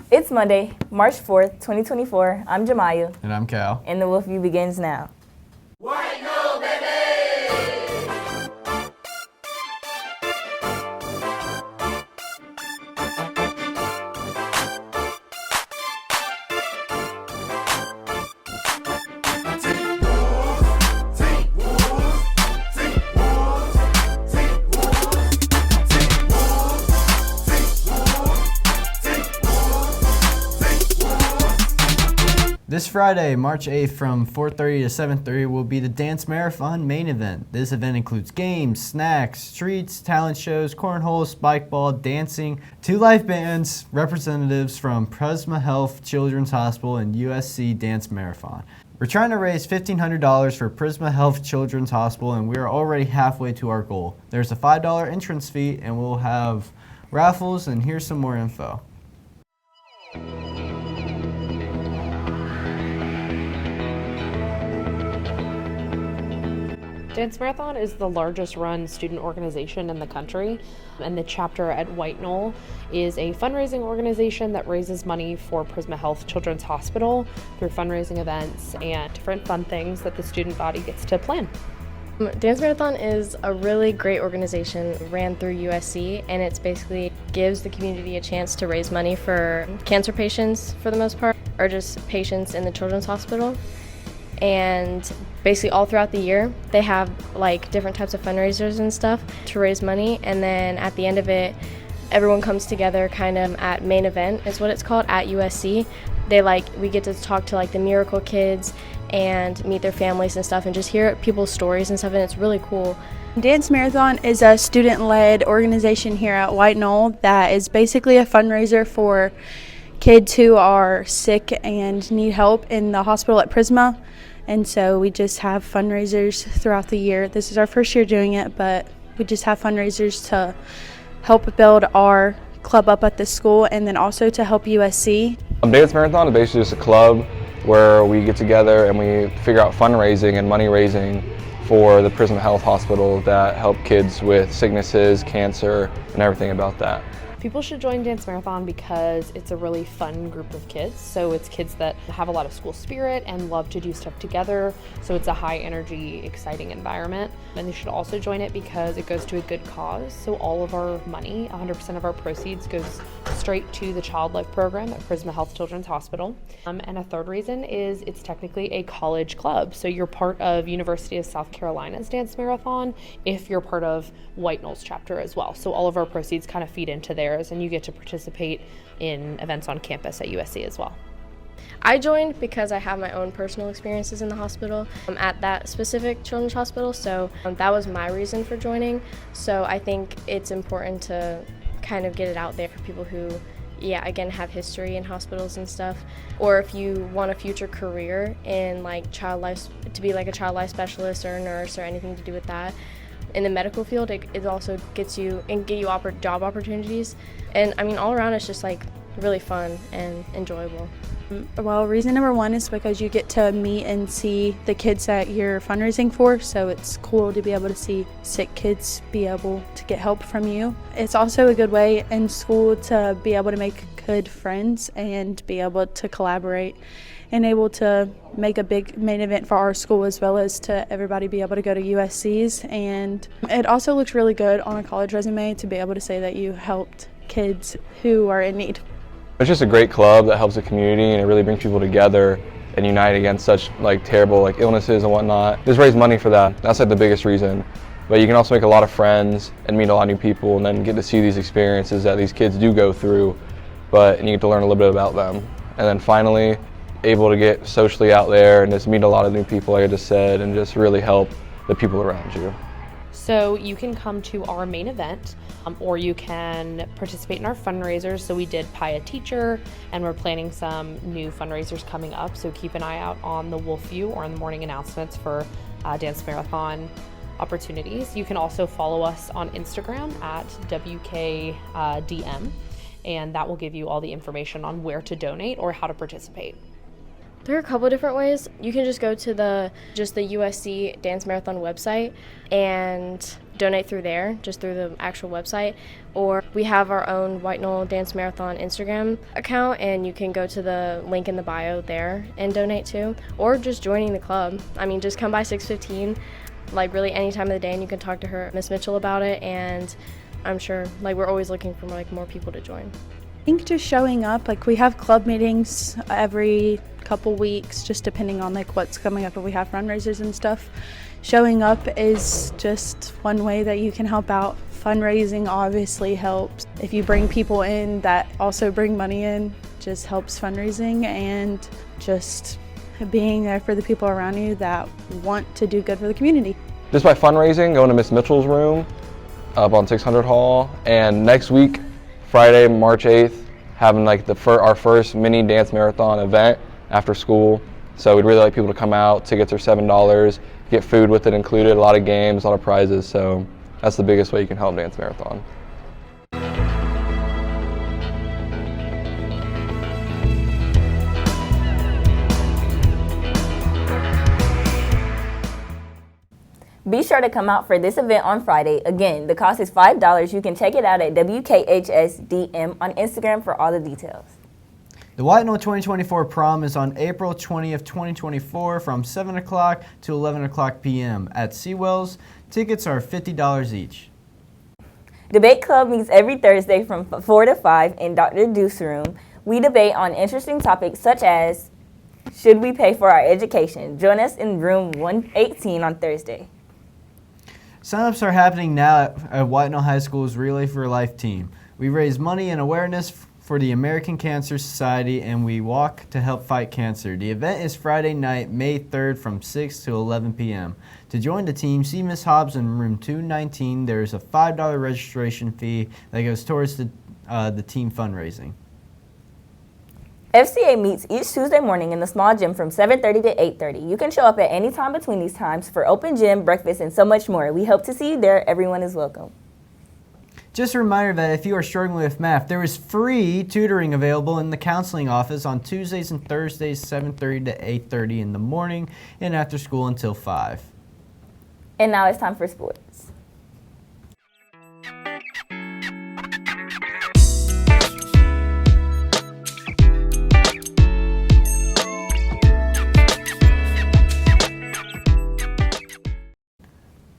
It's Monday, March 4th, 2024. I'm Jamaya. And I'm Cal. And the Wolf View begins now. White no, baby! This Friday, March 8th from 4:30 to 7:30 will be the Dance Marathon main event. This event includes games, snacks, treats, talent shows, cornhole, spikeball, dancing, 2 live bands, representatives from Prisma Health Children's Hospital, and USC Dance Marathon. We're trying to raise $1,500 for Prisma Health Children's Hospital, and we are already halfway to our goal. There's a $5 entrance fee, and we'll have raffles, and here's some more info. Dance Marathon is the largest run student organization in the country, and the chapter at White Knoll is a fundraising organization that raises money for Prisma Health Children's Hospital through fundraising events and different fun things that the student body gets to plan. Dance Marathon is a really great organization, ran through USC, and it's basically gives the community a chance to raise money for cancer patients for the most part, or just patients in the children's hospital. And basically all throughout the year they have like different types of fundraisers and stuff to raise money, and then at the end of it everyone comes together kind of at main event is what it's called at USC. We get to talk to like the Miracle Kids and meet their families and stuff and just hear people's stories and stuff, and it's really cool. Dance Marathon is a student-led organization here at White Knoll that is basically a fundraiser for kids who are sick and need help in the hospital at Prisma. And so we just have fundraisers throughout the year. This is our first year doing it, but we just have fundraisers to help build our club up at the school and then also to help USC. Dance Marathon is basically just a club where we get together and we figure out fundraising and money raising for the Prisma Health Hospital that help kids with sicknesses, cancer, and everything about that. People should join Dance Marathon because it's a really fun group of kids. So it's kids that have a lot of school spirit and love to do stuff together. So it's a high energy, exciting environment. And they should also join it because it goes to a good cause. So all of our money, 100% of our proceeds goes straight to the Child Life program at Prisma Health Children's Hospital. And a third reason is it's technically a college club. So you're part of University of South Carolina's Dance Marathon if you're part of White Knoll's chapter as well. So all of our proceeds kind of feed into theirs, and you get to participate in events on campus at USC as well. I joined because I have my own personal experiences in the hospital at that specific children's hospital, so that was my reason for joining. So I think it's important to kind of get it out there for people who, again, have history in hospitals and stuff, or if you want a future career in like child life, to be like a child life specialist or a nurse or anything to do with that. In the medical field, it also gets you and get you job opportunities, and I mean all around it's just like really fun and enjoyable. Well, reason number one is because you get to meet and see the kids that you're fundraising for, so it's cool to be able to see sick kids be able to get help from you. It's also a good way in school to be able to make good friends and be able to collaborate and able to make a big main event for our school, as well as to everybody be able to go to USC's. And it also looks really good on a college resume to be able to say that you helped kids who are in need. It's just a great club that helps the community, and it really brings people together and unite against such terrible illnesses and whatnot. Just raise money for that. That's the biggest reason. But you can also make a lot of friends and meet a lot of new people, and then get to see these experiences that these kids do go through, and you get to learn a little bit about them. And then finally, able to get socially out there and just meet a lot of new people, like I just said, and just really help the people around you. So you can come to our main event, or you can participate in our fundraisers. So we did Pie a Teacher, and we're planning some new fundraisers coming up. So keep an eye out on the Wolf View or in the morning announcements for Dance Marathon opportunities. You can also follow us on Instagram at WKDM, and that will give you all the information on where to donate or how to participate. There are a couple different ways. You can just go to the USC Dance Marathon website, and donate through there, just through the actual website. Or we have our own White Knoll Dance Marathon Instagram account, and you can go to the link in the bio there and donate too. Or just joining the club. I mean, just come by 6:15, like really any time of the day, and you can talk to her, Miss Mitchell, about it. And I'm sure, like, we're always looking for more people to join. I think just showing up, like we have club meetings every couple weeks, just depending on like what's coming up, if we have fundraisers and stuff. Showing up is just one way that you can help out. Fundraising obviously helps. If you bring people in that also bring money in, just helps fundraising, and just being there for the people around you that want to do good for the community. Just by fundraising, going to Miss Mitchell's room up on 600 Hall, and next week, Friday, March 8th, having like our first mini dance marathon event after school. So we'd really like people to come out. Tickets are $7. Get food with it included, a lot of games, a lot of prizes. So that's the biggest way you can help Dance Marathon. Be sure to come out for this event on Friday. Again, the cost is $5. You can check it out at WKHSDM on Instagram for all the details. The White Knoll 2024 prom is on April 20th, 2024 from 7 o'clock to 11 o'clock p.m. at Seawells. Tickets are $50 each. Debate Club meets every Thursday from 4 to 5 in Dr. Deuce's room. We debate on interesting topics such as, should we pay for our education? Join us in room 118 on Thursday. Sign-ups are happening now at White Knoll High School's Relay for Life team. We raise money and awareness for the American Cancer Society, and we walk to help fight cancer. The event is Friday night, May 3rd from 6 to 11 p.m. To join the team, see Ms. Hobbs in room 219. There is a $5 registration fee that goes towards the team fundraising. FCA meets each Tuesday morning in the small gym from 7:30 to 8:30. You can show up at any time between these times for open gym, breakfast, and so much more. We hope to see you there. Everyone is welcome. Just a reminder that if you are struggling with math, there is free tutoring available in the counseling office on Tuesdays and Thursdays, 7:30 to 8:30 in the morning, and after school until 5. And now it's time for sports.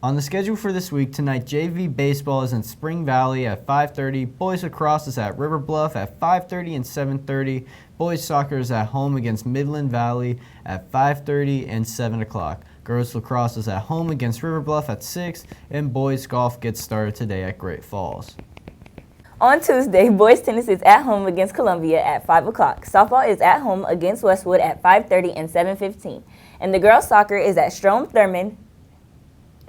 On the schedule for this week, tonight JV baseball is in Spring Valley at 5:30. Boys lacrosse is at River Bluff at 5:30 and 7:30. Boys soccer is at home against Midland Valley at 5:30 and 7 o'clock. Girls lacrosse is at home against River Bluff at 6, and boys golf gets started today at Great Falls. On Tuesday, boys tennis is at home against Columbia at 5 o'clock. Softball is at home against Westwood at 5:30 and 7:15. And the girls soccer is at Strom Thurmond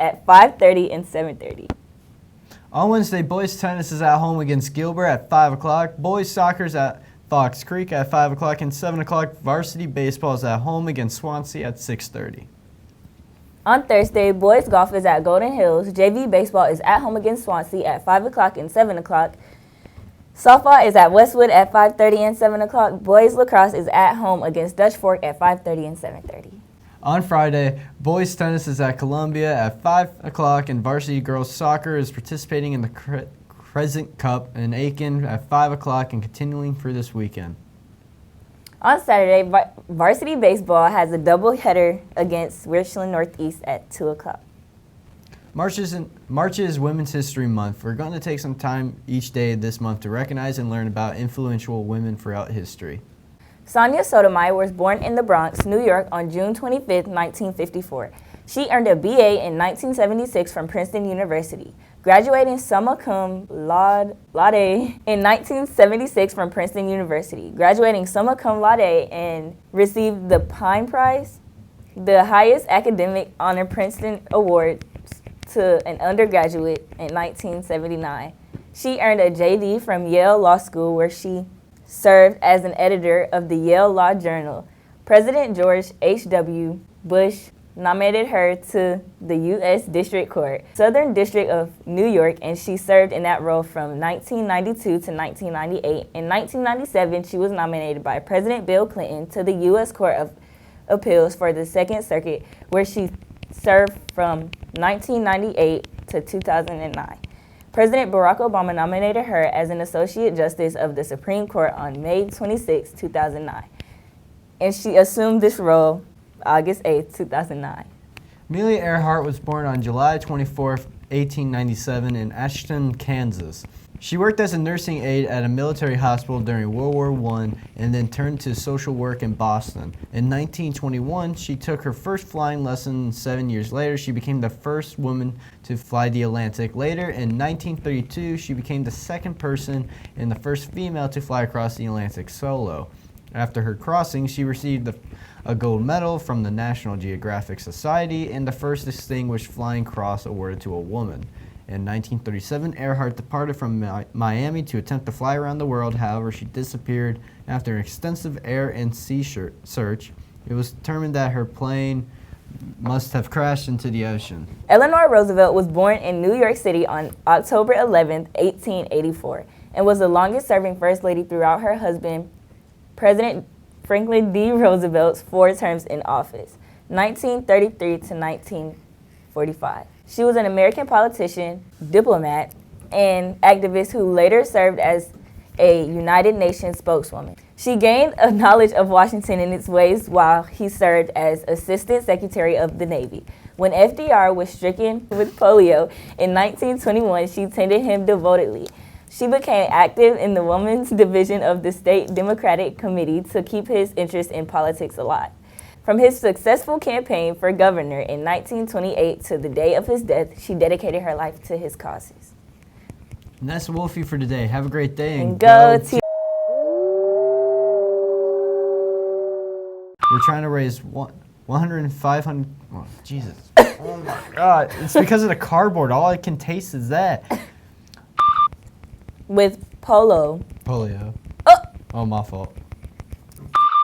at 5:30 and 7:30. On Wednesday, boys tennis is at home against Gilbert at 5 o'clock. Boys soccer is at Fox Creek at 5 o'clock and 7 o'clock. Varsity baseball is at home against Swansea at 6:30. On Thursday, boys golf is at Golden Hills. JV baseball is at home against Swansea at 5 o'clock and 7 o'clock. Softball is at Westwood at 5:30 and 7 o'clock. Boys lacrosse is at home against Dutch Fork at 5:30 and 7:30. On Friday, boys tennis is at Columbia at 5 o'clock, and varsity girls soccer is participating in the Crescent Cup in Aiken at 5 o'clock and continuing through this weekend. On Saturday, varsity baseball has a doubleheader against Richland Northeast at 2 o'clock. March is Women's History Month. We're going to take some time each day this month to recognize and learn about influential women throughout history. Sonia Sotomayor was born in the Bronx, New York on June 25, 1954. She earned a BA in 1976 from Princeton University, graduating summa cum laude in 1976 from Princeton University, graduating summa cum laude and received the Pine Prize, the highest academic honor Princeton award to an undergraduate in 1979. She earned a JD from Yale Law School, where she served as an editor of the Yale Law Journal. President George H.W. Bush nominated her to the U.S. District Court, Southern District of New York, and she served in that role from 1992 to 1998. In 1997, she was nominated by President Bill Clinton to the U.S. Court of Appeals for the Second Circuit, where she served from 1998 to 2009. President Barack Obama nominated her as an Associate Justice of the Supreme Court on May 26, 2009, and she assumed this role August 8, 2009. Amelia Earhart was born on July 24, 1897 in Ashton, Kansas. She worked as a nursing aide at a military hospital during World War I and then turned to social work in Boston. In 1921, she took her first flying lesson. 7 years later, she became the first woman to fly the Atlantic. Later, in 1932, she became the second person and the first female to fly across the Atlantic solo. After her crossing, she received a gold medal from the National Geographic Society and the first Distinguished Flying Cross awarded to a woman. In 1937, Earhart departed from Miami to attempt to fly around the world. However, she disappeared after an extensive air and sea search. It was determined that her plane must have crashed into the ocean. Eleanor Roosevelt was born in New York City on October 11, 1884, and was the longest-serving First Lady throughout her husband, President Franklin D. Roosevelt's 4 terms in office, 1933 to 1945. She was an American politician, diplomat, and activist who later served as a United Nations spokeswoman. She gained a knowledge of Washington and its ways while he served as Assistant Secretary of the Navy. When FDR was stricken with polio in 1921, she tended him devotedly. She became active in the Women's Division of the State Democratic Committee to keep his interest in politics alive. From his successful campaign for governor in 1928 to the day of his death, she dedicated her life to his causes. And that's Wolfie for today. Have a great day And go to We're trying to raise 100 and 500. Oh, Jesus. Oh my God. It's because of the cardboard. All I can taste is that. with polio. Polio. Oh, my fault.